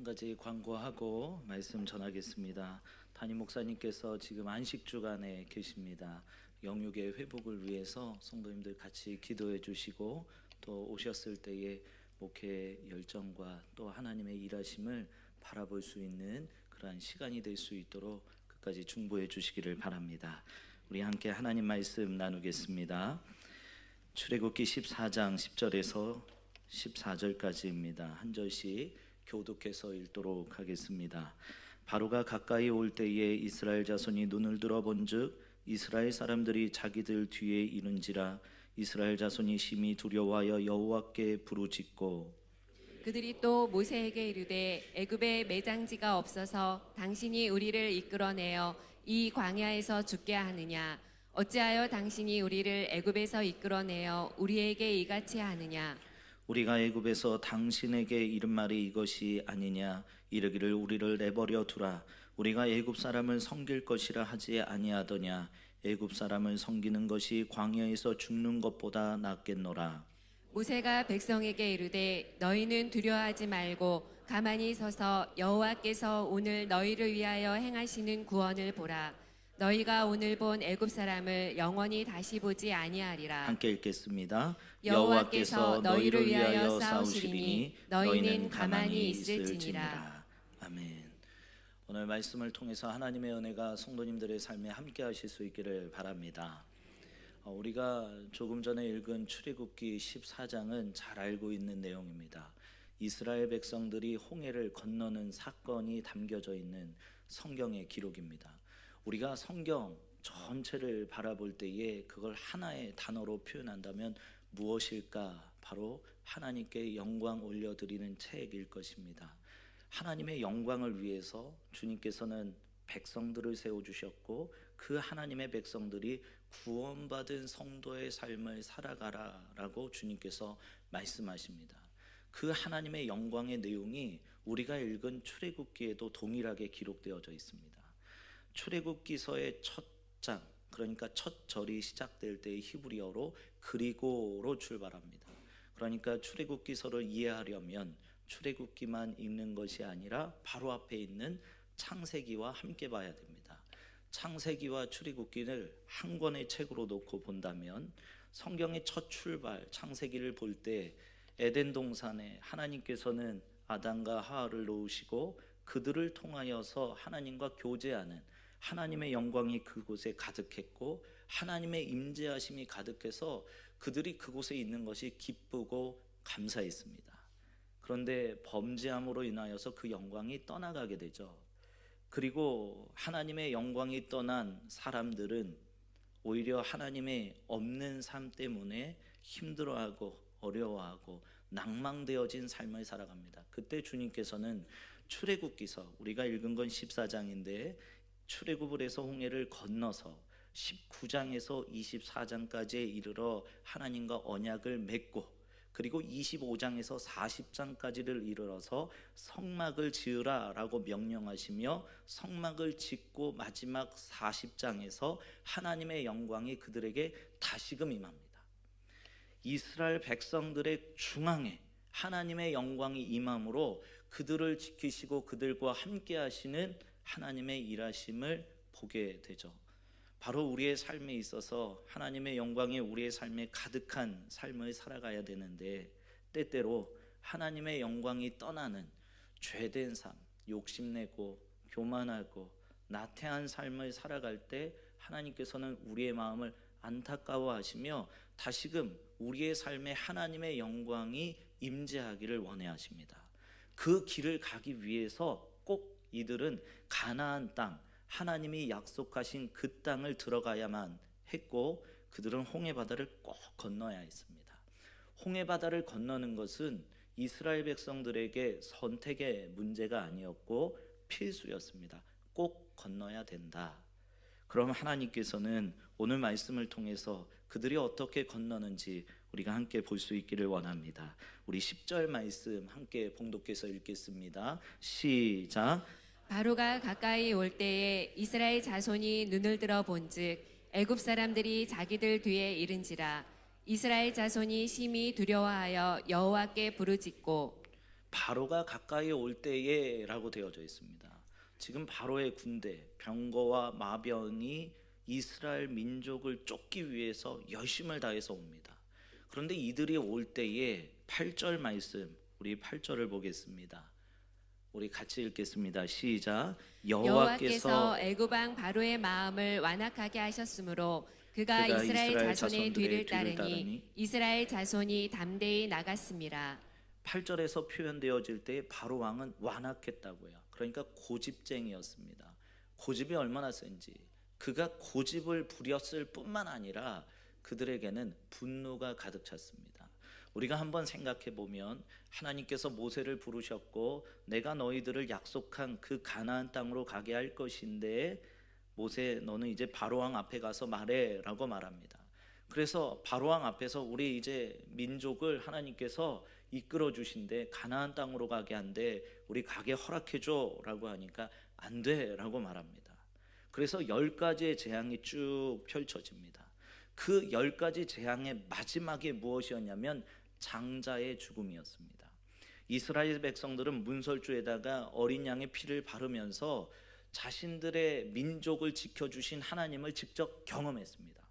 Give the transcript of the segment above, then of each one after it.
한 가지 광고하고 말씀 전하겠습니다. 담임 목사님께서 지금 안식 주간에 계십니다. 영육의 회복을 위해서 성도님들 같이 기도해 주시고 또 오셨을 때에 목회 열정과 또 하나님의 일하심을 바라볼 수 있는 그러한 시간이 될 수 있도록 끝까지 중보해 주시기를 바랍니다. 우리 함께 하나님 말씀 나누겠습니다. 출애굽기 14장 10절에서 14절까지입니다. 한 절씩 교독해서 읽도록 하겠습니다. 바로가 가까이 올 때에 이스라엘 자손이 눈을 들어 본즉 이스라엘 사람들이 자기들 뒤에 이른지라. 이스라엘 자손이 심히 두려워하여 여호와께 부르짖고 그들이 또 모세에게 이르되 애굽에 매장지가 없어서 당신이 우리를 이끌어내어 이 광야에서 죽게 하느냐? 어찌하여 당신이 우리를 애굽에서 이끌어내어 우리에게 이같이 하느냐? 우리가 애굽에서 당신에게 이른 말이 이것이 아니냐? 이르기를 우리를 내버려 두라. 우리가 애굽 사람을 섬길 것이라 하지 아니하더냐? 애굽 사람을 섬기는 것이 광야에서 죽는 것보다 낫겠노라. 모세가 백성에게 이르되 너희는 두려워하지 말고 가만히 서서 여호와께서 오늘 너희를 위하여 행하시는 구원을 보라. 너희가 오늘 본 애굽 사람을 영원히 다시 보지 아니하리라. 함께 읽겠습니다. 여호와께서 너희를 위하여 싸우시리니 너희는 가만히 있을지니라. 아멘. 오늘 말씀을 통해서 하나님의 은혜가 성도님들의 삶에 함께 하실 수 있기를 바랍니다. 우리가 조금 전에 읽은 출애굽기 14장은 잘 알고 있는 내용입니다. 이스라엘 백성들이 홍해를 건너는 사건이 담겨져 있는 성경의 기록입니다. 우리가 성경 전체를 바라볼 때에 그걸 하나의 단어로 표현한다면 무엇일까? 바로 하나님께 영광 올려드리는 책일 것입니다. 하나님의 영광을 위해서 주님께서는 백성들을 세워주셨고 그 하나님의 백성들이 구원받은 성도의 삶을 살아가라라고 주님께서 말씀하십니다. 그 하나님의 영광의 내용이 우리가 읽은 출애굽기에도 동일하게 기록되어져 있습니다. 출애굽기서의 첫 장, 그러니까 첫 절이 시작될 때의 히브리어로 그리고로 출발합니다. 그러니까 출애굽기서를 이해하려면 출애굽기만 읽는 것이 아니라 바로 앞에 있는 창세기와 함께 봐야 됩니다. 창세기와 출애굽기를 한 권의 책으로 놓고 본다면 성경의 첫 출발 창세기를 볼 때 에덴 동산에 하나님께서는 아담과 하와를 놓으시고 그들을 통하여서 하나님과 교제하는 하나님의 영광이 그곳에 가득했고 하나님의 임재하심이 가득해서 그들이 그곳에 있는 것이 기쁘고 감사했습니다. 그런데 범죄함으로 인하여서 그 영광이 떠나가게 되죠. 그리고 하나님의 영광이 떠난 사람들은 오히려 하나님의 없는 삶 때문에 힘들어하고 어려워하고 낭망되어진 삶을 살아갑니다. 그때 주님께서는 출애굽기서 우리가 읽은 건 14장인데 출애굽을 해서 홍해를 건너서 19장에서 24장까지에 이르러 하나님과 언약을 맺고 그리고 25장에서 40장까지를 이르러서 성막을 지으라 라고 명령하시며 성막을 짓고 마지막 40장에서 하나님의 영광이 그들에게 다시금 임합니다. 이스라엘 백성들의 중앙에 하나님의 영광이 임함으로 그들을 지키시고 그들과 함께 하시는 하나님의 일하심을 보게 되죠. 바로 우리의 삶에 있어서 하나님의 영광이 우리의 삶에 가득한 삶을 살아가야 되는데 때때로 하나님의 영광이 떠나는 죄된 삶, 욕심내고 교만하고 나태한 삶을 살아갈 때 하나님께서는 우리의 마음을 안타까워하시며 다시금 우리의 삶에 하나님의 영광이 임재하기를 원해하십니다. 그 길을 가기 위해서 꼭 이들은 가나안 땅, 하나님이 약속하신 그 땅을 들어가야만 했고 그들은 홍해바다를 꼭 건너야 했습니다. 홍해바다를 건너는 것은 이스라엘 백성들에게 선택의 문제가 아니었고 필수였습니다. 꼭 건너야 된다. 그럼 하나님께서는 오늘 말씀을 통해서 그들이 어떻게 건너는지 우리가 함께 볼 수 있기를 원합니다. 우리 10절 말씀 함께 봉독해서 읽겠습니다. 시작. 바로가 가까이 올 때에 이스라엘 자손이 눈을 들어 본즉 애굽 사람들이 자기들 뒤에 이른지라. 이스라엘 자손이 심히 두려워하여 여호와께 부르짖고 바로가 가까이 올 때에라고 되어져 있습니다. 지금 바로의 군대, 병거와 마병이 이스라엘 민족을 쫓기 위해서 열심을 다해서 옵니다. 그런데 이들이 올 때에 8절 말씀, 우리 8절을 보겠습니다. 우리 같이 읽겠습니다. 시작. 여호와께서 애굽 왕 바로의 마음을 완악하게 하셨으므로 그가 이스라엘 자손의 뒤를 따르니 이스라엘 자손이 담대히 나갔습니다. 8절에서 표현되어질 때 바로 왕은 완악했다고요. 그러니까 고집쟁이였습니다. 고집이 얼마나 센지, 그가 고집을 부렸을 뿐만 아니라 그들에게는 분노가 가득 찼습니다. 우리가 한번 생각해 보면 하나님께서 모세를 부르셨고 내가 너희들을 약속한 그 가나안 땅으로 가게 할 것인데 모세 너는 이제 바로왕 앞에 가서 말해라고 말합니다. 그래서 바로왕 앞에서 우리 이제 민족을 하나님께서 이끌어 주신데 가나안 땅으로 가게 한데 우리 가게 허락해 줘라고 하니까 안 돼라고 말합니다. 그래서 10가지의 재앙이 쭉 펼쳐집니다. 그 10가지 재앙의 마지막에 무엇이었냐면 장자의 죽음이었습니다. 이스라엘 백성들은 문설주에다가 어린 양의 피를 바르면서 자신들의 민족을 지켜주신 하나님을 직접 경험했습니다.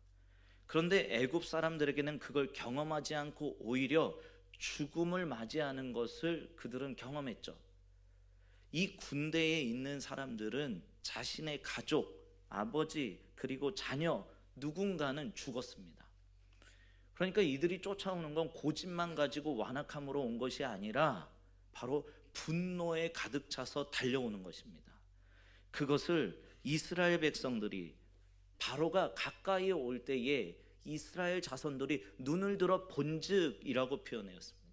그런데 애굽 사람들에게는 그걸 경험하지 않고 오히려 죽음을 맞이하는 것을 그들은 경험했죠. 이 군대에 있는 사람들은 자신의 가족, 아버지 그리고 자녀 누군가는 죽었습니다. 그러니까 이들이 쫓아오는 건 고집만 가지고 완악함으로 온 것이 아니라 바로 분노에 가득 차서 달려오는 것입니다. 그것을 이스라엘 백성들이 바로가 가까이 올 때에 이스라엘 자손들이 눈을 들어 본즉이라고 표현하였습니다.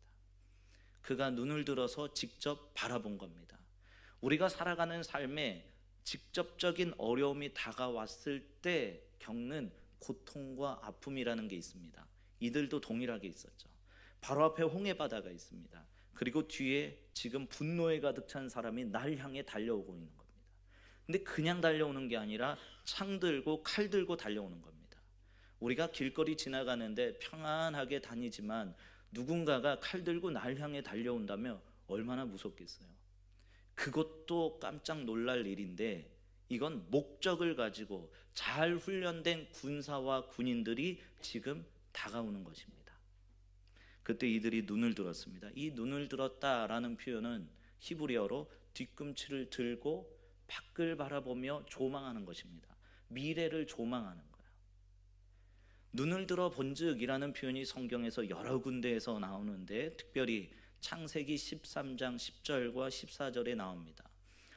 그가 눈을 들어서 직접 바라본 겁니다. 우리가 살아가는 삶에 직접적인 어려움이 다가왔을 때 겪는 고통과 아픔이라는 게 있습니다. 이들도 동일하게 있었죠. 바로 앞에 홍해바다가 있습니다. 그리고 뒤에 지금 분노에 가득 찬 사람이 날 향해 달려오고 있는 겁니다. 근데 그냥 달려오는 게 아니라 창 들고 칼 들고 달려오는 겁니다. 우리가 길거리 지나가는데 평안하게 다니지만 누군가가 칼 들고 날 향해 달려온다면 얼마나 무섭겠어요. 그것도 깜짝 놀랄 일인데 이건 목적을 가지고 잘 훈련된 군사와 군인들이 지금 다가오는 것입니다. 그때 이들이 눈을 들었습니다. 이 눈을 들었다라는 표현은 히브리어로 뒤꿈치를 들고 밖을 바라보며 조망하는 것입니다. 미래를 조망하는 거예요. 눈을 들어 본즉이라는 표현이 성경에서 여러 군데에서 나오는데 특별히 창세기 13장 10절과 14절에 나옵니다.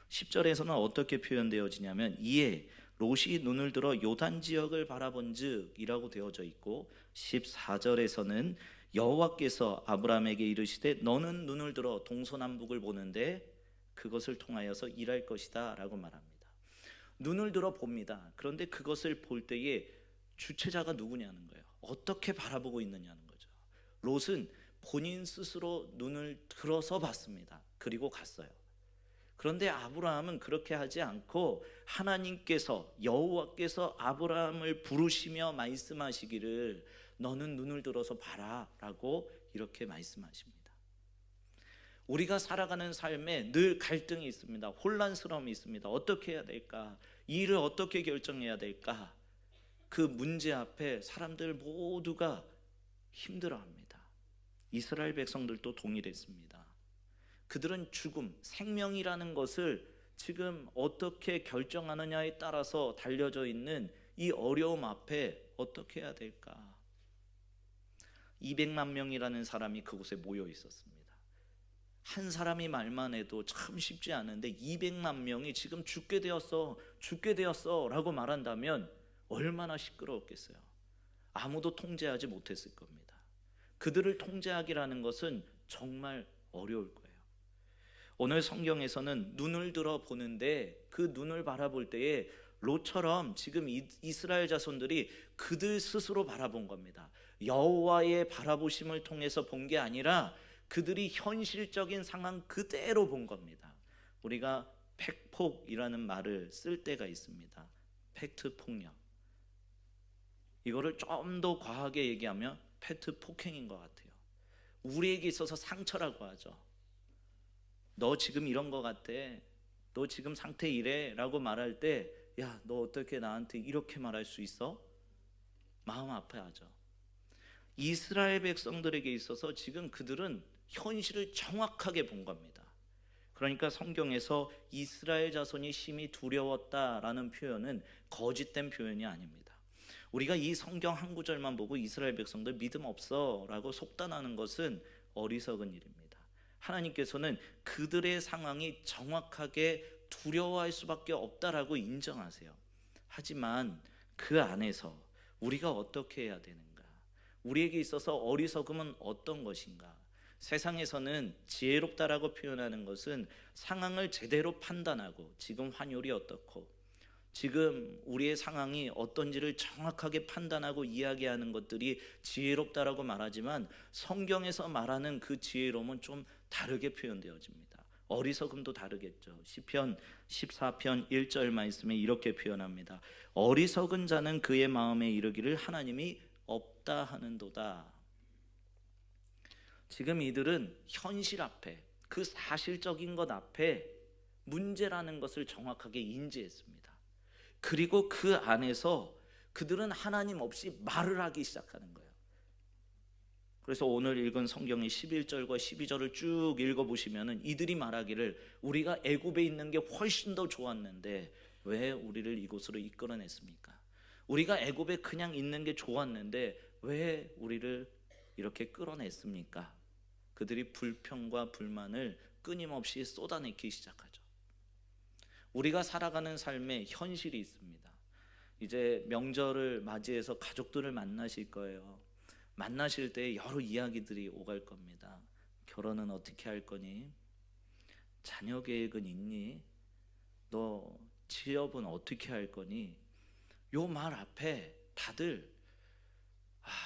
10절에서는 어떻게 표현되어지냐면 이에 롯이 눈을 들어 요단 지역을 바라본즉이라고 되어져 있고 14절에서는 여호와께서 아브라함에게 이르시되 너는 눈을 들어 동서남북을 보는데 그것을 통하여서 일할 것이다 라고 말합니다. 눈을 들어 봅니다. 그런데 그것을 볼 때에 주체자가 누구냐는 거예요. 어떻게 바라보고 있느냐는 거죠. 롯은 본인 스스로 눈을 들어서 봤습니다. 그리고 갔어요. 그런데 아브라함은 그렇게 하지 않고 하나님께서 여호와께서 아브라함을 부르시며 말씀하시기를 너는 눈을 들어서 봐라 라고 이렇게 말씀하십니다. 우리가 살아가는 삶에 늘 갈등이 있습니다. 혼란스러움이 있습니다. 어떻게 해야 될까? 이 일을 어떻게 결정해야 될까? 그 문제 앞에 사람들 모두가 힘들어합니다. 이스라엘 백성들도 동일했습니다. 그들은 죽음, 생명이라는 것을 지금 어떻게 결정하느냐에 따라서 달려져 있는 이 어려움 앞에 어떻게 해야 될까? 200만 명이라는 사람이 그곳에 모여 있었습니다. 한 사람이 말만 해도 참 쉽지 않은데 200만 명이 지금 죽게 되었어 라고 말한다면 얼마나 시끄러웠겠어요. 아무도 통제하지 못했을 겁니다. 그들을 통제하기라는 것은 정말 어려울 거예요. 오늘 성경에서는 눈을 들어 보는데 그 눈을 바라볼 때에 롯처럼 지금 이스라엘 자손들이 그들 스스로 바라본 겁니다. 여호와의 바라보심을 통해서 본 게 아니라 그들이 현실적인 상황 그대로 본 겁니다. 우리가 팩폭이라는 말을 쓸 때가 있습니다. 팩트 폭력. 이거를 좀 더 과하게 얘기하면 팩트 폭행인 것 같아요. 우리에게 있어서 상처라고 하죠. 너 지금 이런 거 같아, 너 지금 상태 이래 라고 말할 때, 야, 너 어떻게 나한테 이렇게 말할 수 있어? 마음 아파하죠. 이스라엘 백성들에게 있어서 지금 그들은 현실을 정확하게 본 겁니다. 그러니까 성경에서 이스라엘 자손이 심히 두려웠다라는 표현은 거짓된 표현이 아닙니다. 우리가 이 성경 한 구절만 보고 이스라엘 백성들 믿음 없어 라고 속단하는 것은 어리석은 일입니다. 하나님께서는 그들의 상황이 정확하게 두려워할 수밖에 없다라고 인정하세요. 하지만 그 안에서 우리가 어떻게 해야 되는가? 우리에게 있어서 어리석음은 어떤 것인가? 세상에서는 지혜롭다라고 표현하는 것은 상황을 제대로 판단하고 지금 환율이 어떻고 지금 우리의 상황이 어떤지를 정확하게 판단하고 이야기하는 것들이 지혜롭다라고 말하지만 성경에서 말하는 그 지혜로움은 좀 다르게 표현되어집니다. 어리석음도 다르겠죠. 시편 14편 1절 말씀에 이렇게 표현합니다. 어리석은 자는 그의 마음에 이르기를 하나님이 없다 하는도다. 지금 이들은 현실 앞에, 그 사실적인 것 앞에 문제라는 것을 정확하게 인지했습니다. 그리고 그 안에서 그들은 하나님 없이 말을 하기 시작하는 거예요. 그래서 오늘 읽은 성경의 11절과 12절을 쭉 읽어보시면 이들이 말하기를 우리가 애굽에 있는 게 훨씬 더 좋았는데 왜 우리를 이곳으로 이끌어냈습니까? 우리가 애굽에 그냥 있는 게 좋았는데 왜 우리를 이렇게 끌어냈습니까? 그들이 불평과 불만을 끊임없이 쏟아내기 시작하죠. 우리가 살아가는 삶에 현실이 있습니다. 이제 명절을 맞이해서 가족들을 만나실 거예요. 만나실 때 여러 이야기들이 오갈 겁니다. 결혼은 어떻게 할 거니? 자녀 계획은 있니? 너 취업은 어떻게 할 거니? 요 말 앞에 다들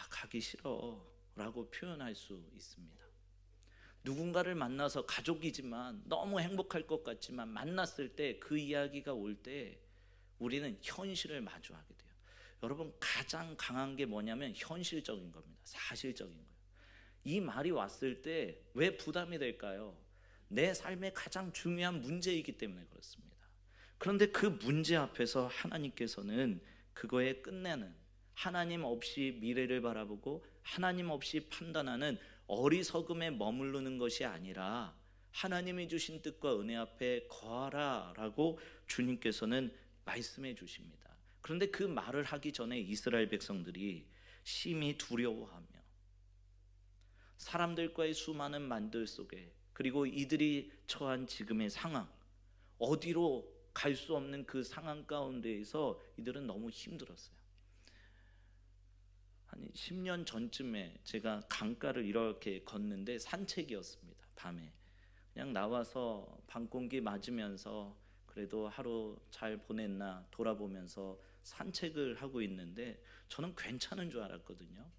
가기 싫어 라고 표현할 수 있습니다. 누군가를 만나서 가족이지만 너무 행복할 것 같지만 만났을 때 그 이야기가 올 때 우리는 현실을 마주하게 돼요. 여러분 가장 강한 게 뭐냐면 현실적인 겁니다. 사실적인 거예요. 이 말이 왔을 때 왜 부담이 될까요? 내 삶의 가장 중요한 문제이기 때문에 그렇습니다. 그런데 그 문제 앞에서 하나님께서는 그거에 끝내는, 하나님 없이 미래를 바라보고 하나님 없이 판단하는 어리석음에 머무르는 것이 아니라 하나님이 주신 뜻과 은혜 앞에 거하라 라고 주님께서는 말씀해 주십니다. 그런데 그 말을 하기 전에 이스라엘 백성들이 심히 두려워하며 사람들과의 수많은 만들 속에 그리고 이들이 처한 지금의 상황, 어디로 갈 수 없는 그 상황 가운데에서 이들은 너무 힘들었어요. 한 10년 전쯤에 제가 강가를 이렇게 걷는데 산책이었습니다. 밤에 그냥 나와서 밤 공기 맞으면서 그래도 하루 잘 보냈나 돌아보면서 산책을 하고 있는데 저는 괜찮은 줄 알았거든요.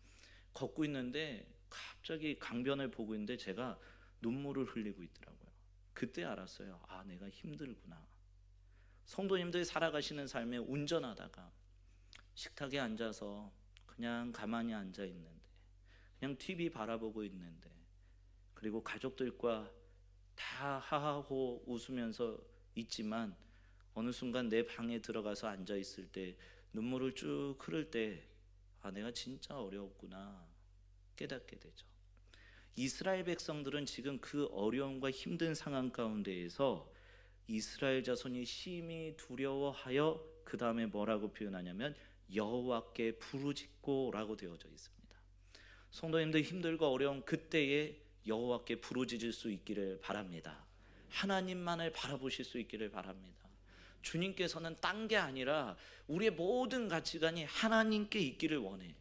걷고 있는데 갑자기 강변을 보고 있는데 제가 눈물을 흘리고 있더라고요. 그때 알았어요. 내가 힘들구나. 성도님들 살아가시는 삶에 운전하다가 식탁에 앉아서 그냥 가만히 앉아 있는데 그냥 TV 바라보고 있는데 그리고 가족들과 다 하하호 웃으면서 있지만 어느 순간 내 방에 들어가서 앉아 있을 때 눈물을 쭉 흐를 때 내가 진짜 어려웠구나 깨닫게 되죠. 이스라엘 백성들은 지금 그 어려움과 힘든 상황 가운데에서 이스라엘 자손이 심히 두려워하여 그 다음에 뭐라고 표현하냐면 여호와께 부르짖고라고 되어져 있습니다. 성도님들 힘들고 어려운 그때에 여호와께 부르짖을 수 있기를 바랍니다. 하나님만을 바라보실 수 있기를 바랍니다. 주님께서는 딴 게 아니라 우리의 모든 가치관이 하나님께 있기를 원해요.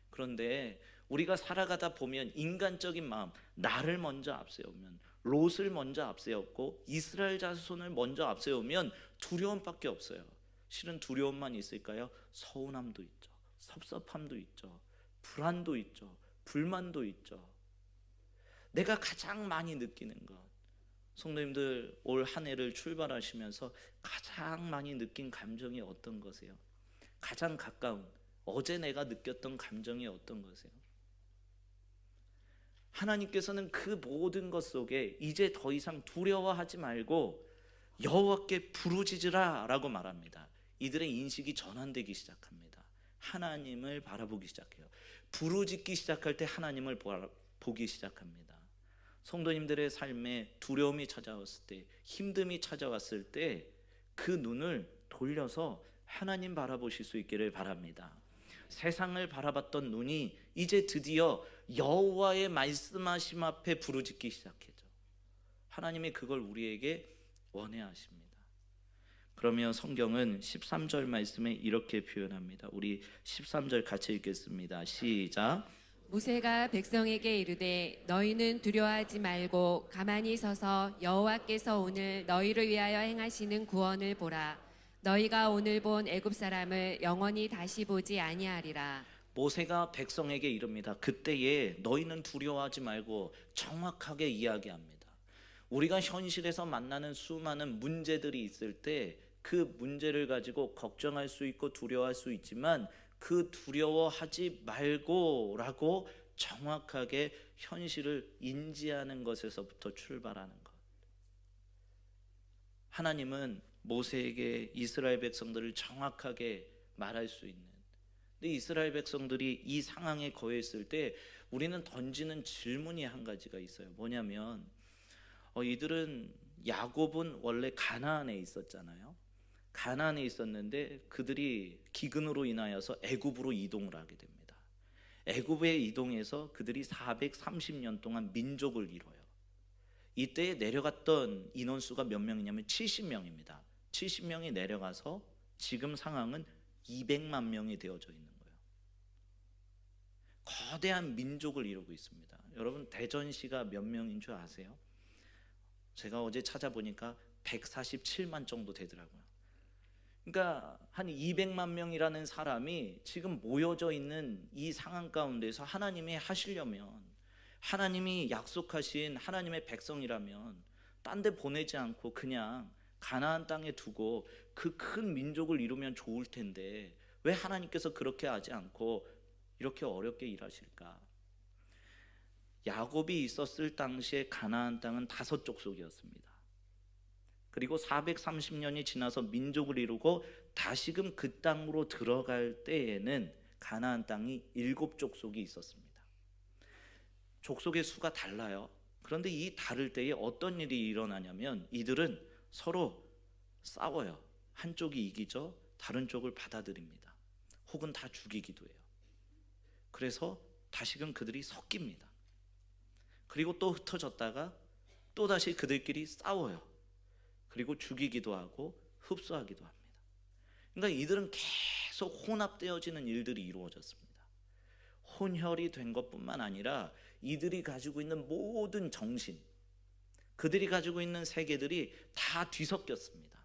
그런데 우리가 살아가다 보면 인간적인 마음, 나를 먼저 앞세우면, 롯을 먼저 앞세웠고 이스라엘 자손을 먼저 앞세우면 두려움밖에 없어요. 실은 두려움만 있을까요? 서운함도 있죠. 섭섭함도 있죠. 불안도 있죠. 불만도 있죠. 내가 가장 많이 느끼는 것, 성도님들 올 한 해를 출발하시면서 가장 많이 느낀 감정이 어떤 거세요? 가장 가까운 어제 내가 느꼈던 감정이 어떤 거세요? 하나님께서는 그 모든 것 속에 이제 더 이상 두려워하지 말고 여호와께 부르짖으라 라고 말합니다. 이들의 인식이 전환되기 시작합니다. 하나님을 바라보기 시작해요. 부르짖기 시작할 때 하나님을 보기 시작합니다. 성도님들의 삶에 두려움이 찾아왔을 때, 힘듦이 찾아왔을 때 그 눈을 돌려서 하나님 바라보실 수 있기를 바랍니다. 세상을 바라봤던 눈이 이제 드디어 여호와의 말씀하심 앞에 부르짖기 시작해죠. 하나님이 그걸 우리에게 원해하십니다. 그러면 성경은 13절 말씀에 이렇게 표현합니다. 우리 13절 같이 읽겠습니다. 시작. 모세가 백성에게 이르되 너희는 두려워하지 말고 가만히 서서 여호와께서 오늘 너희를 위하여 행하시는 구원을 보라. 너희가 오늘 본 애굽 사람을 영원히 다시 보지 아니하리라. 모세가 백성에게 이릅니다. 그때에 너희는 두려워하지 말고 정확하게 이야기합니다. 우리가 현실에서 만나는 수많은 문제들이 있을 때 그 문제를 가지고 걱정할 수 있고 두려워할 수 있지만 그 두려워하지 말고 라고 정확하게 현실을 인지하는 것에서부터 출발하는 것. 하나님은 모세에게 이스라엘 백성들을 정확하게 말할 수 있는, 근데 이스라엘 백성들이 이 상황에 거했을 때 우리는 던지는 질문이 한 가지가 있어요. 뭐냐면 이들은 야곱은 원래 가나안에 있었잖아요. 가나안에 있었는데 그들이 기근으로 인하여서 애굽으로 이동을 하게 됩니다. 애굽에 이동해서 그들이 430년 동안 민족을 이뤄요. 이때 내려갔던 인원수가 몇 명이냐면 70명입니다. 70명이 내려가서 지금 상황은 200만 명이 되어져 있는 거예요. 거대한 민족을 이루고 있습니다. 여러분 대전시가 몇 명인 줄 아세요? 제가 어제 찾아보니까 147만 정도 되더라고요. 그러니까 한 200만 명이라는 사람이 지금 모여져 있는 이 상황 가운데서 하나님이 하시려면, 하나님이 약속하신 하나님의 백성이라면 딴 데 보내지 않고 그냥 가나안 땅에 두고 그 큰 민족을 이루면 좋을 텐데 왜 하나님께서 그렇게 하지 않고 이렇게 어렵게 일하실까? 야곱이 있었을 당시에 가나안 땅은 5족속이었습니다. 그리고 430년이 지나서 민족을 이루고 다시금 그 땅으로 들어갈 때에는 가나안 땅이 7족속이 있었습니다. 족속의 수가 달라요. 그런데 이 다를 때에 어떤 일이 일어나냐면 이들은 서로 싸워요. 한쪽이 이기죠. 다른 쪽을 받아들입니다. 혹은 다 죽이기도 해요. 그래서 다시금 그들이 섞입니다. 그리고 또 흩어졌다가 또 다시 그들끼리 싸워요. 그리고 죽이기도 하고 흡수하기도 합니다. 그러니까 이들은 계속 혼합되어지는 일들이 이루어졌습니다. 혼혈이 된 것뿐만 아니라 이들이 가지고 있는 모든 정신, 그들이 가지고 있는 세계들이 다 뒤섞였습니다.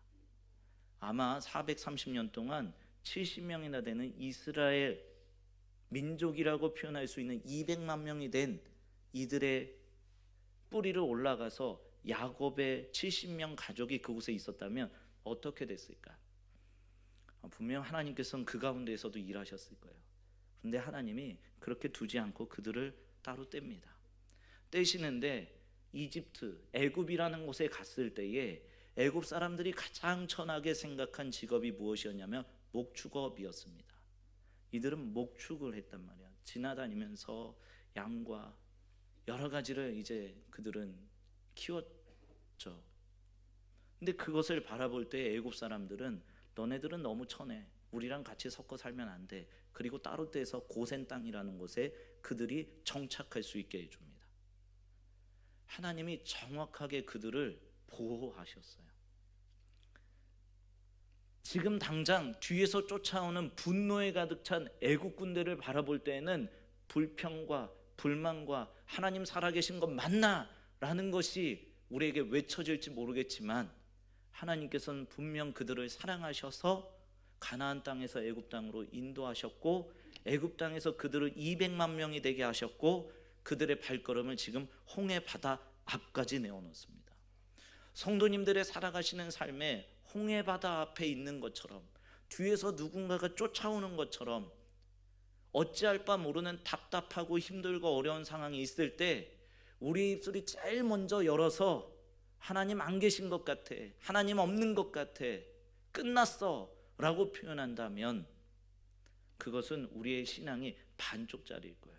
아마 430년 동안 70명이나 되는 이스라엘 민족이라고 표현할 수 있는 200만 명이 된 이들의 뿌리를 올라가서 야곱의 70명 가족이 그곳에 있었다면 어떻게 됐을까? 분명 하나님께서는 그 가운데에서도 일하셨을 거예요. 그런데 하나님이 그렇게 두지 않고 그들을 따로 뗍니다. 떼시는데 이집트, 애굽이라는 곳에 갔을 때에 애굽 사람들이 가장 천하게 생각한 직업이 무엇이었냐면 목축업이었습니다. 이들은 목축을 했단 말이야. 지나다니면서 양과 여러 가지를 이제 그들은 키웠죠. 근데 그것을 바라볼 때 애굽 사람들은 너네들은 너무 천해. 우리랑 같이 섞어 살면 안 돼. 그리고 따로 떼서 고센 땅이라는 곳에 그들이 정착할 수 있게 해줍니다. 하나님이 정확하게 그들을 보호하셨어요. 지금 당장 뒤에서 쫓아오는 분노에 가득 찬 애국 군대를 바라볼 때에는 불평과 불만과 하나님 살아계신 것 맞나? 라는 것이 우리에게 외쳐질지 모르겠지만 하나님께서는 분명 그들을 사랑하셔서 가나안 땅에서 애굽 땅으로 인도하셨고 애굽 땅에서 그들을 200만 명이 되게 하셨고 그들의 발걸음을 지금 홍해 바다 앞까지 내어놓습니다. 성도님들의 살아가시는 삶에 홍해 바다 앞에 있는 것처럼 뒤에서 누군가가 쫓아오는 것처럼 어찌할 바 모르는 답답하고 힘들고 어려운 상황이 있을 때 우리 입술이 제일 먼저 열어서 하나님 안 계신 것 같아, 하나님 없는 것 같아, 끝났어 라고 표현한다면 그것은 우리의 신앙이 반쪽짜리일 거예요.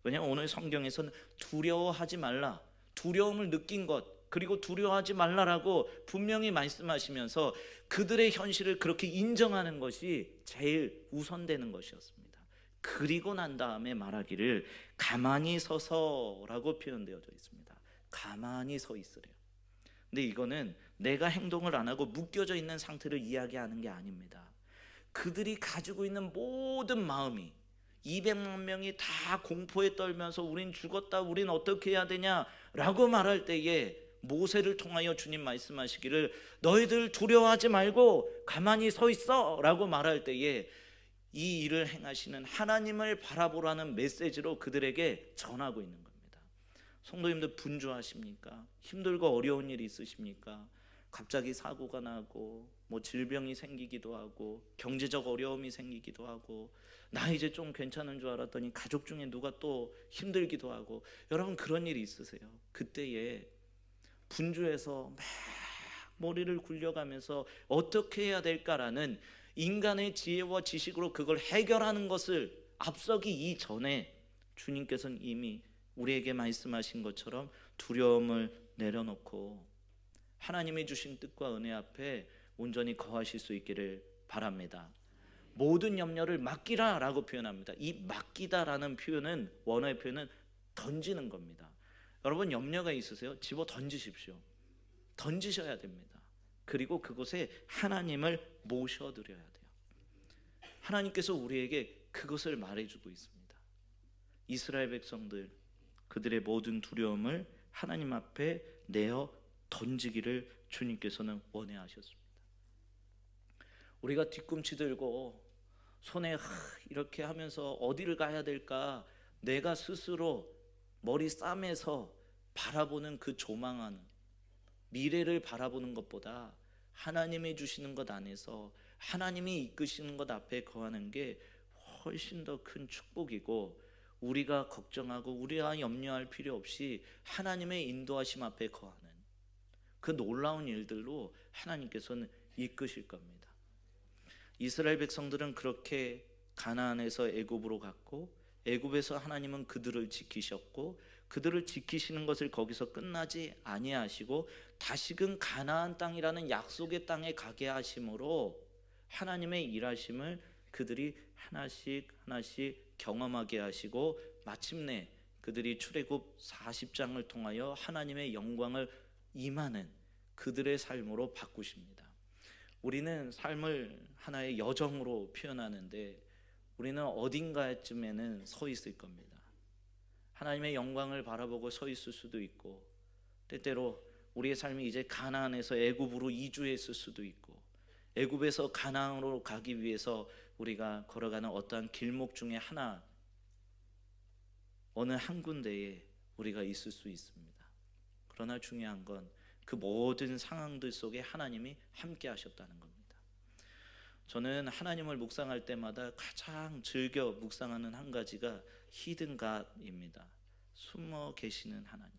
왜냐하면 오늘 성경에서는 두려워하지 말라, 두려움을 느낀 것, 그리고 두려워하지 말라라고 분명히 말씀하시면서 그들의 현실을 그렇게 인정하는 것이 제일 우선되는 것이었습니다. 그리고 난 다음에 말하기를 가만히 서서라고 표현되어져 있습니다. 가만히 서 있으래요. 근데 이거는 내가 행동을 안 하고 묶여져 있는 상태를 이야기하는 게 아닙니다. 그들이 가지고 있는 모든 마음이 200만 명이 다 공포에 떨면서 우린 죽었다, 우린 어떻게 해야 되냐라고 말할 때에 모세를 통하여 주님 말씀하시기를 너희들 두려워하지 말고 가만히 서 있어 라고 말할 때에 이 일을 행하시는 하나님을 바라보라는 메시지로 그들에게 전하고 있는 겁니다. 성도님들 분주하십니까? 힘들고 어려운 일이 있으십니까? 갑자기 사고가 나고 뭐 질병이 생기기도 하고 경제적 어려움이 생기기도 하고 나 이제 좀 괜찮은 줄 알았더니 가족 중에 누가 또 힘들기도 하고 여러분 그런 일이 있으세요? 그때에 분주해서 막 머리를 굴려가면서 어떻게 해야 될까라는 인간의 지혜와 지식으로 그걸 해결하는 것을 앞서기 이전에 주님께서는 이미 우리에게 말씀하신 것처럼 두려움을 내려놓고 하나님이 주신 뜻과 은혜 앞에 온전히 거하실 수 있기를 바랍니다. 모든 염려를 맡기라 라고 표현합니다. 이 맡기다라는 표현은 원어의 표현은 던지는 겁니다. 여러분 염려가 있으세요? 집어 던지십시오. 던지셔야 됩니다. 그리고 그곳에 하나님을 모셔드려야 돼요. 하나님께서 우리에게 그것을 말해주고 있습니다. 이스라엘 백성들 그들의 모든 두려움을 하나님 앞에 내어 던지기를 주님께서는 원해하셨습니다. 우리가 뒤꿈치 들고 손에 이렇게 하면서 어디를 가야 될까 내가 스스로 머리 싸매서 바라보는 그 조망하는 미래를 바라보는 것보다 하나님이 주시는 것 안에서 하나님이 이끄시는 것 앞에 거하는 게 훨씬 더 큰 축복이고 우리가 걱정하고 우리가 염려할 필요 없이 하나님의 인도하심 앞에 거하는 그 놀라운 일들로 하나님께서는 이끄실 겁니다. 이스라엘 백성들은 그렇게 가나안에서 애굽으로 갔고 애굽에서 하나님은 그들을 지키셨고 그들을 지키시는 것을 거기서 끝나지 아니하시고 다시금 가나안 땅이라는 약속의 땅에 가게 하심으로 하나님의 일하심을 그들이 하나씩 경험하게 하시고 마침내 그들이 출애굽 40장을 통하여 하나님의 영광을 임하는 그들의 삶으로 바꾸십니다. 우리는 삶을 하나의 여정으로 표현하는데 우리는 어딘가쯤에는 서 있을 겁니다. 하나님의 영광을 바라보고 서 있을 수도 있고 때때로 우리의 삶이 이제 가나안에서 애굽으로 이주했을 수도 있고 애굽에서 가나안으로 가기 위해서 우리가 걸어가는 어떠한 길목 중에 하나 어느 한 군데에 우리가 있을 수 있습니다. 그러나 중요한 건 그 모든 상황들 속에 하나님이 함께 하셨다는 겁니다. 저는 하나님을 묵상할 때마다 가장 즐겨 묵상하는 한 가지가 히든 갓입니다. 숨어 계시는 하나님.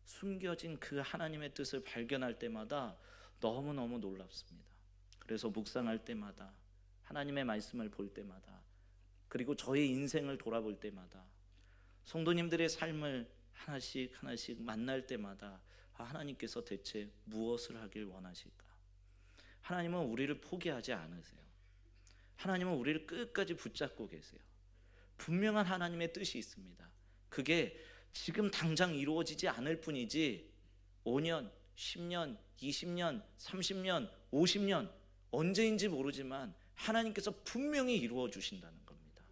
숨겨진 그 하나님의 뜻을 발견할 때마다 너무너무 놀랍습니다. 그래서 묵상할 때마다 하나님의 말씀을 볼 때마다 그리고 저의 인생을 돌아볼 때마다 성도님들의 삶을 하나씩 만날 때마다 하나님께서 대체 무엇을 하길 원하실까? 하나님은 우리를 포기하지 않으세요. 하나님은 우리를 끝까지 붙잡고 계세요. 분명한 하나님의 뜻이 있습니다. 그게 지금 당장 이루어지지 않을 뿐이지 5년, 10년, 20년, 30년, 50년 언제인지 모르지만 하나님께서 분명히 이루어 주신다는 겁니다.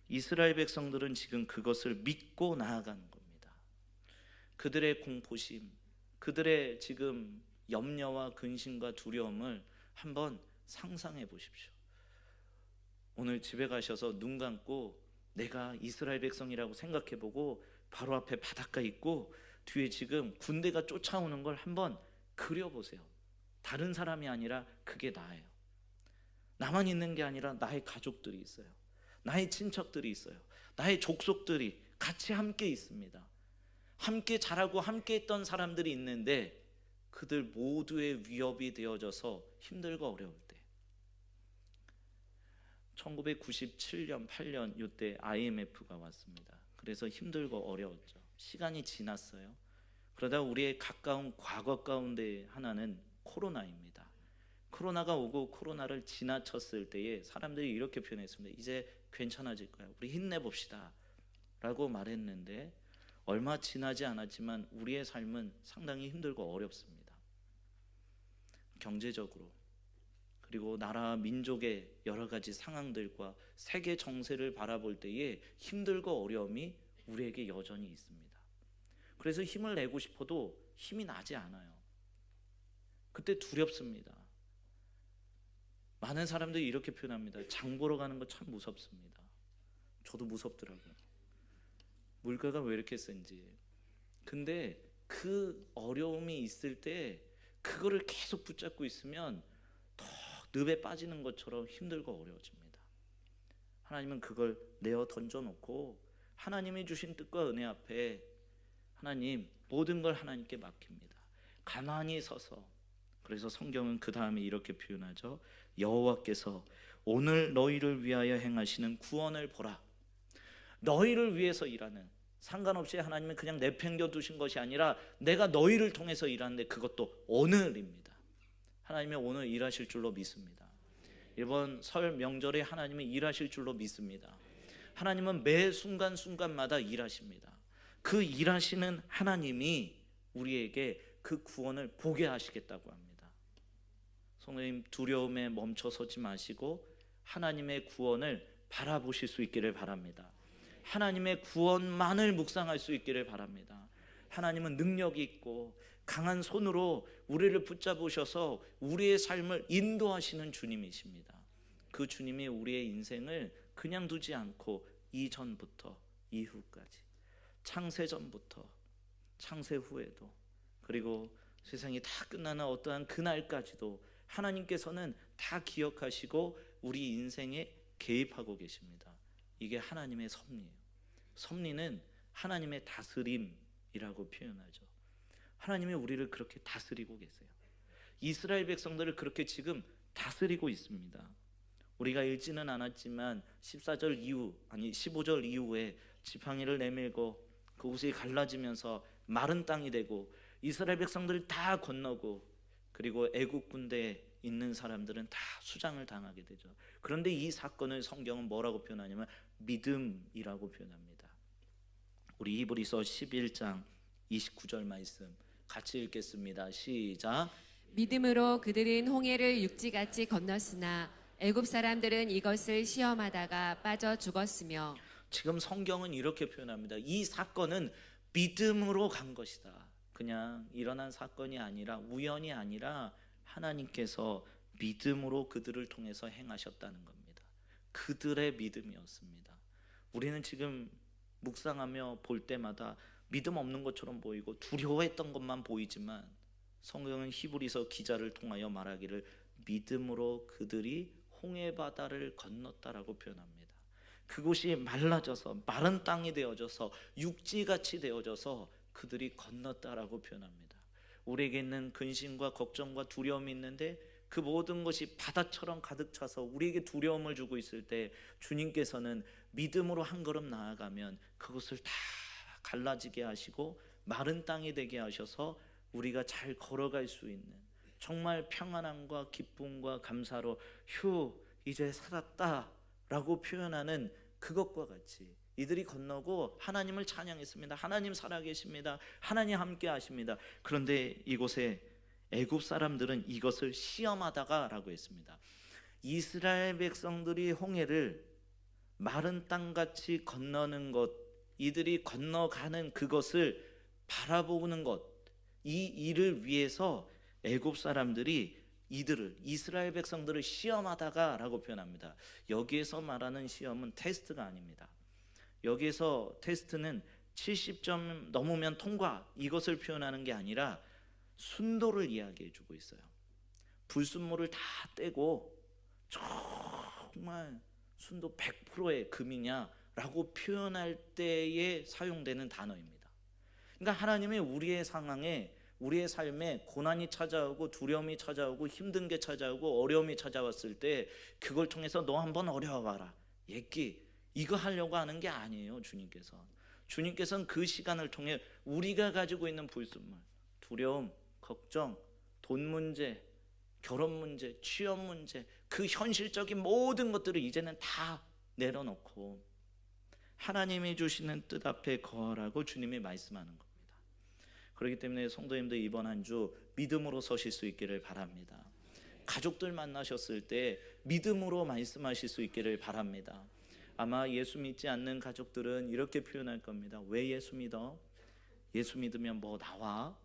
이스라엘 백성들은 지금 그것을 믿고 나아가는 겁니다. 그들의 공포심, 그들의 지금 염려와 근심과 두려움을 한번 상상해 보십시오. 오늘 집에 가셔서 눈 감고 내가 이스라엘 백성이라고 생각해 보고 바로 앞에 바닷가 있고 뒤에 지금 군대가 쫓아오는 걸 한번 그려보세요. 다른 사람이 아니라 그게 나예요. 나만 있는 게 아니라 나의 가족들이 있어요. 나의 친척들이 있어요. 나의 족속들이 같이 함께 있습니다. 함께 자라고 함께 했던 사람들이 있는데 그들 모두의 위협이 되어져서 힘들고 어려울 때, 1997년 8년 이때 IMF가 왔습니다. 그래서 힘들고 어려웠죠. 시간이 지났어요. 그러다 우리의 가까운 과거 가운데 하나는 코로나입니다. 코로나가 오고 코로나를 지나쳤을 때에 사람들이 이렇게 표현했습니다. 이제 괜찮아질 거야, 우리 힘내봅시다 라고 말했는데 얼마 지나지 않았지만 우리의 삶은 상당히 힘들고 어렵습니다. 경제적으로, 그리고 나라 민족의 여러 가지 상황들과 세계 정세를 바라볼 때에 힘들고 어려움이 우리에게 여전히 있습니다. 그래서 힘을 내고 싶어도 힘이 나지 않아요. 그때 두렵습니다. 많은 사람들이 이렇게 표현합니다. 장 보러 가는 거 참 무섭습니다. 저도 무섭더라고요. 물가가 왜 이렇게 센지. 근데 그 어려움이 있을 때 그거를 계속 붙잡고 있으면 더 늪에 빠지는 것처럼 힘들고 어려워집니다. 하나님은 그걸 내어 던져놓고 하나님이 주신 뜻과 은혜 앞에 하나님 모든 걸 하나님께 맡깁니다. 가만히 서서. 그래서 성경은 그 다음에 이렇게 표현하죠. 여호와께서 오늘 너희를 위하여 행하시는 구원을 보라. 너희를 위해서 일하는, 상관없이 하나님은 그냥 내팽겨 두신 것이 아니라 내가 너희를 통해서 일하는데 그것도 오늘입니다. 하나님이 오늘 일하실 줄로 믿습니다. 이번 설 명절에 하나님은 일하실 줄로 믿습니다. 하나님은 매 순간순간마다 일하십니다. 그 일하시는 하나님이 우리에게 그 구원을 보게 하시겠다고 합니다. 성도님, 두려움에 멈춰서지 마시고 하나님의 구원을 바라보실 수 있기를 바랍니다. 하나님의 구원만을 묵상할 수 있기를 바랍니다. 하나님은 능력이 있고 강한 손으로 우리를 붙잡으셔서 우리의 삶을 인도하시는 주님이십니다. 그 주님이 우리의 인생을 그냥 두지 않고 이전부터 이후까지, 창세전부터 창세 후에도, 그리고 세상이 다 끝나는 어떠한 그날까지도 하나님께서는 다 기억하시고 우리 인생에 개입하고 계십니다. 이게 하나님의 섭리예요. 섭리는 하나님의 다스림이라고 표현하죠. 하나님이 우리를 그렇게 다스리고 계세요. 이스라엘 백성들을 그렇게 지금 다스리고 있습니다. 우리가 읽지는 않았지만 14절 이후, 아니 15절 이후에 지팡이를 내밀고 그곳이 갈라지면서 마른 땅이 되고 이스라엘 백성들을 다 건너고, 그리고 애국 군대에 있는 사람들은 다 수장을 당하게 되죠. 그런데 이 사건을 성경은 뭐라고 표현하냐면 믿음이라고 표현합니다. 우리 히브리서 11장 29절 말씀 같이 읽겠습니다. 시작. 믿음으로 그들은 홍해를 육지같이 건넜으나 애굽 사람들은 이것을 시험하다가 빠져 죽었으며. 지금 성경은 이렇게 표현합니다. 이 사건은 믿음으로 간 것이다. 그냥 일어난 사건이 아니라, 우연이 아니라 하나님께서 믿음으로 그들을 통해서 행하셨다는 겁니다. 그들의 믿음이었습니다. 우리는 지금 묵상하며 볼 때마다 믿음 없는 것처럼 보이고 두려워했던 것만 보이지만 성경은 히브리서 기자를 통하여 말하기를 믿음으로 그들이 홍해 바다를 건넜다라고 표현합니다. 그곳이 말라져서 마른 땅이 되어져서 육지같이 되어져서 그들이 건넜다라고 표현합니다. 우리에게 있는 근심과 걱정과 두려움이 있는데 그 모든 것이 바다처럼 가득 차서 우리에게 두려움을 주고 있을 때 주님께서는 믿음으로 한 걸음 나아가면 그것을 다 갈라지게 하시고 마른 땅이 되게 하셔서 우리가 잘 걸어갈 수 있는, 정말 평안함과 기쁨과 감사로 휴 이제 살았다라고 표현하는 그것과 같이 이들이 건너고 하나님을 찬양했습니다. 하나님 살아계십니다. 하나님 함께 하십니다. 그런데 이곳에 애굽 사람들은 이것을 시험하다가 라고 했습니다. 이스라엘 백성들이 홍해를 마른 땅같이 건너는 것, 이들이 건너가는 그것을 바라보는 것, 이 일을 위해서 애굽 사람들이 이들을, 이스라엘 백성들을 시험하다가 라고 표현합니다. 여기에서 말하는 시험은 테스트가 아닙니다. 여기에서 테스트는 70점 넘으면 통과, 이것을 표현하는 게 아니라 순도를 이야기해 주고 있어요. 불순물을 다 떼고 정말 순도 100%의 금이냐라고 표현할 때에 사용되는 단어입니다. 그러니까 하나님이 우리의 상황에, 우리의 삶에 고난이 찾아오고 두려움이 찾아오고 힘든 게 찾아오고 어려움이 찾아왔을 때 그걸 통해서 너 한번 어려워봐라, 예끼, 이거 하려고 하는 게 아니에요. 주님께서는 그 시간을 통해 우리가 가지고 있는 불순물, 두려움, 걱정, 돈 문제, 결혼 문제, 취업 문제, 그 현실적인 모든 것들을 이제는 다 내려놓고 하나님이 주시는 뜻 앞에 거하라고 주님이 말씀하는 겁니다. 그렇기 때문에 성도님들 이번 한 주 믿음으로 서실 수 있기를 바랍니다. 가족들 만나셨을 때 믿음으로 말씀하실 수 있기를 바랍니다. 아마 예수 믿지 않는 가족들은 이렇게 표현할 겁니다. 왜 예수 믿어? 예수 믿으면 뭐 나와?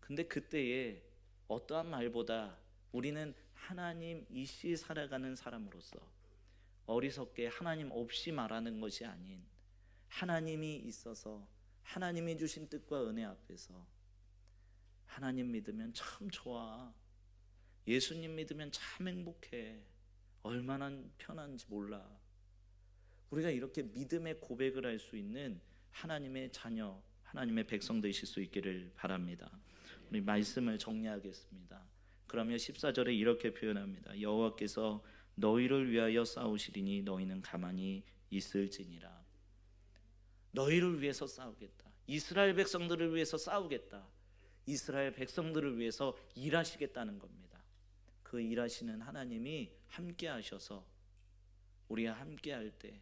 근데 그때에 어떠한 말보다 우리는 하나님이시 살아가는 사람으로서 어리석게 하나님 없이 말하는 것이 아닌, 하나님이 있어서 하나님이 주신 뜻과 은혜 앞에서 하나님 믿으면 참 좋아, 예수님 믿으면 참 행복해, 얼마나 편한지 몰라, 우리가 이렇게 믿음의 고백을 할 수 있는 하나님의 자녀, 하나님의 백성 되실 수 있기를 바랍니다. 우리 말씀을 정리하겠습니다. 그러면 14절에 이렇게 표현합니다. 여호와께서 너희를 위하여 싸우시리니 너희는 가만히 있을지니라. 너희를 위해서 싸우겠다. 이스라엘 백성들을 위해서 싸우겠다. 이스라엘 백성들을 위해서 일하시겠다는 겁니다. 그 일하시는 하나님이 함께 하셔서 우리가 함께 할 때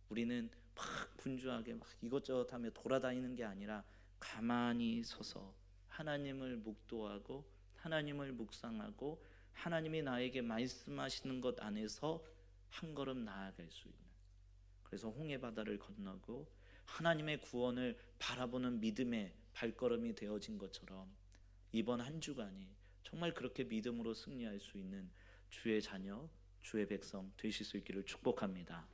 우리는 막 분주하게 막 이것저것 하며 돌아다니는 게 아니라 가만히 서서 하나님을 묵도하고 하나님을 묵상하고 하나님이 나에게 말씀하시는 것 안에서 한 걸음 나아갈 수 있는, 그래서 홍해 바다를 건너고 하나님의 구원을 바라보는 믿음의 발걸음이 되어진 것처럼 이번 한 주간이 정말 그렇게 믿음으로 승리할 수 있는 주의 자녀, 주의 백성 되실 수 있기를 축복합니다.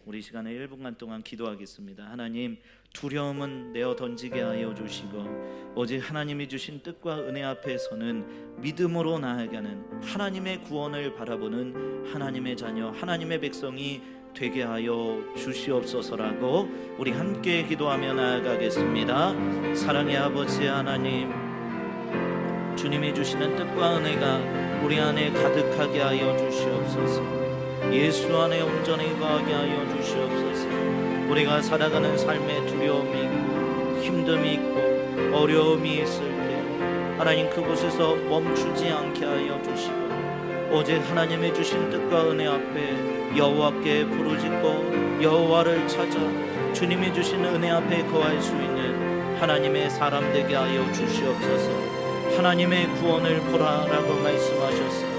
우리 시간에 1분간 동안 기도하겠습니다. 하나님, 두려움은 내어 던지게 하여 주시고 오직 하나님이 주신 뜻과 은혜 앞에서는 믿음으로 나아가는 하나님의 구원을 바라보는 하나님의 자녀, 하나님의 백성이 되게 하여 주시옵소서라고 우리 함께 기도하며 나아가겠습니다. 사랑의 아버지 하나님, 주님이 주시는 뜻과 은혜가 우리 안에 가득하게 하여 주시옵소서. 예수 안에 온전히 거하게 하여 주시옵소서. 우리가 살아가는 삶에 두려움이 있고 힘듦이 있고 어려움이 있을 때 하나님 그곳에서 멈추지 않게 하여 주시고 오직 하나님의 주신 뜻과 은혜 앞에 여호와께 부르짖고 여호와를 찾아 주님이 주신 은혜 앞에 거할 수 있는 하나님의 사람 되게 하여 주시옵소서. 하나님의 구원을 보라라고 말씀하셨어.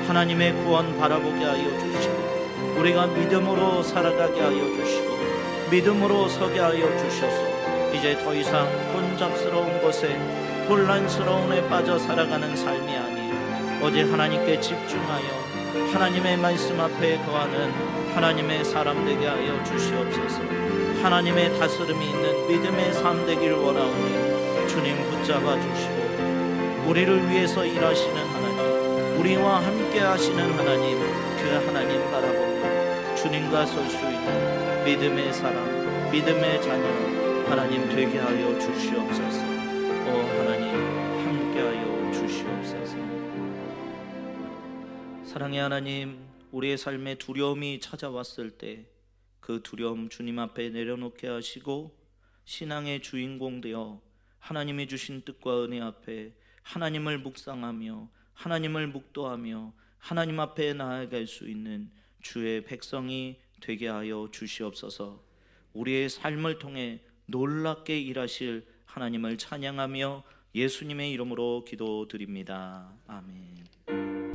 하나님의 구원 바라보게 하여 주시고 우리가 믿음으로 살아가게 하여 주시고 믿음으로 서게 하여 주셔서 이제 더 이상 혼잡스러운 곳에 혼란스러움에 빠져 살아가는 삶이 아닌 오직 하나님께 집중하여 하나님의 말씀 앞에 거하는 하나님의 사람 되게 하여 주시옵소서. 하나님의 다스림이 있는 믿음의 삶 되기를 원하오니 주님 붙잡아 주시고 우리를 위해서 일하시는 하나님, 우리와 함께 하시는 하나님, 그 하나님 바라보며 주님과 설 수 있는 믿음의 사람, 믿음의 자녀 하나님 되게 하여 주시옵소서. 하나님 함께 하여 주시옵소서. 사랑의 하나님, 우리의 삶에 두려움이 찾아왔을 때 그 두려움 주님 앞에 내려놓게 하시고 신앙의 주인공 되어 하나님이 주신 뜻과 은혜 앞에 하나님을 묵상하며 하나님을 묵도하며 하나님 앞에 나아갈 수 있는 주의 백성이 되게 하여 주시옵소서. 우리의 삶을 통해 놀랍게 일하실 하나님을 찬양하며 예수님의 이름으로 기도드립니다. 아멘.